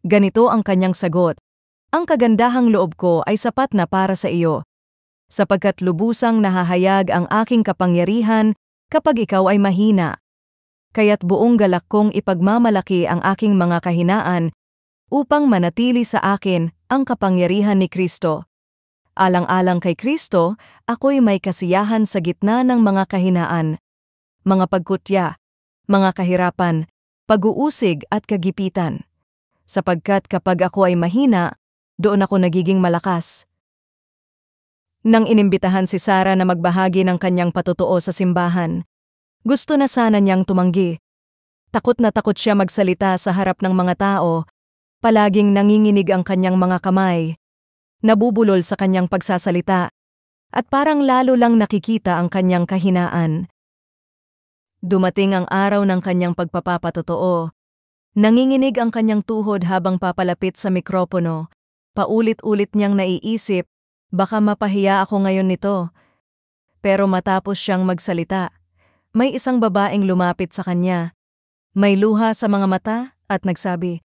Ganito ang kanyang sagot, "Ang kagandahang loob ko ay sapat na para sa iyo, sapagkat lubusang nahahayag ang aking kapangyarihan kapag ikaw ay mahina. Kaya't buong galak kong ipagmamalaki ang aking mga kahinaan upang manatili sa akin ang kapangyarihan ni Kristo. Alang-alang kay Kristo, ako'y may kasiyahan sa gitna ng mga kahinaan, mga pagkutya, mga kahirapan, pag-uusig at kagipitan. Sapagkat kapag ako ay mahina, doon ako nagiging malakas." Nang inimbitahan si Sarah na magbahagi ng kanyang patotoo sa simbahan, gusto na sana niyang tumanggi. Takot na takot siya magsalita sa harap ng mga tao, palaging nanginginig ang kanyang mga kamay, nabubulol sa kanyang pagsasalita, at parang lalo lang nakikita ang kanyang kahinaan. Dumating ang araw ng kanyang pagpapapatotoo. Nanginginig ang kanyang tuhod habang papalapit sa mikropono. Paulit-ulit niyang naiisip, baka mapahiya ako ngayon nito. Pero matapos siyang magsalita, may isang babaeng lumapit sa kanya. May luha sa mga mata at nagsabi,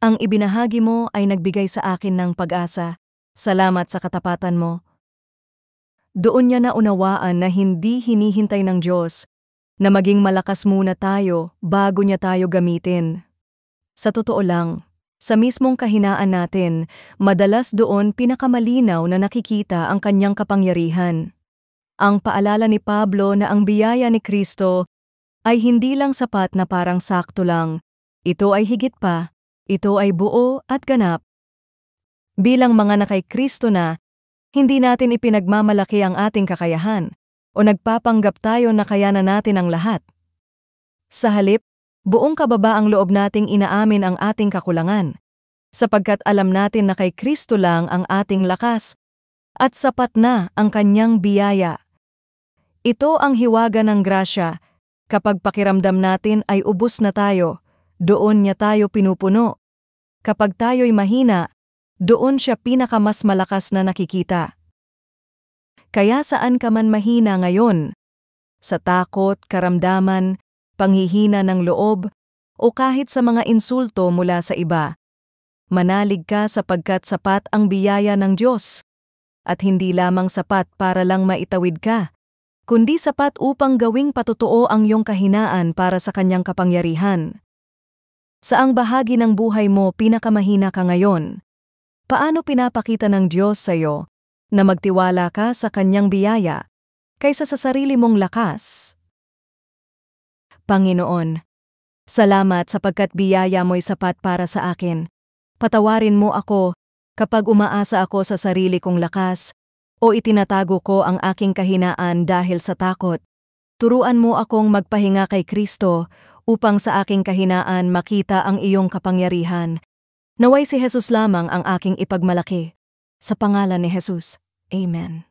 "Ang ibinahagi mo ay nagbigay sa akin ng pag-asa. Salamat sa katapatan mo." Doon niya naunawaan na hindi hinihintay ng Diyos na maging malakas muna tayo bago niya tayo gamitin. Sa totoo lang, sa mismong kahinaan natin, madalas doon pinakamalinaw na nakikita ang kanyang kapangyarihan. Ang paalala ni Pablo na ang biyaya ni Kristo ay hindi lang sapat na parang sakto lang. Ito ay higit pa. Ito ay buo at ganap. Bilang mga nakay Kristo na, hindi natin ipinagmamalaki ang ating kakayahan o nagpapanggap tayo na kayanan natin ang lahat. Sa halip, buong kababaang loob nating inaamin ang ating kakulangan, sapagkat alam natin na kay Kristo lang ang ating lakas at sapat na ang kanyang biyaya. Ito ang hiwaga ng grasya. Kapag pakiramdam natin ay ubos na tayo, doon niya tayo pinupuno. Kapag tayo'y mahina, doon siya pinakamas malakas na nakikita. Kaya saan ka man mahina ngayon? Sa takot, karamdaman, panghihina ng loob, o kahit sa mga insulto mula sa iba. Manalig ka sapagkat sapat ang biyaya ng Diyos. At hindi lamang sapat para lang maitawid ka, kundi sapat upang gawing patotoo ang iyong kahinaan para sa kanyang kapangyarihan. Saang bahagi ng buhay mo pinakamahina ka ngayon? Paano pinapakita ng Diyos sa iyo na magtiwala ka sa kanyang biyaya kaysa sa sarili mong lakas? Panginoon, salamat sapagkat biyaya mo'y sapat para sa akin. Patawarin mo ako kapag umaasa ako sa sarili kong lakas o itinatago ko ang aking kahinaan dahil sa takot. Turuan mo akong magpahinga kay Kristo upang sa aking kahinaan makita ang iyong kapangyarihan. Naway si Jesus lamang ang aking ipagmalaki. Sa pangalan ni Jesus. Amen.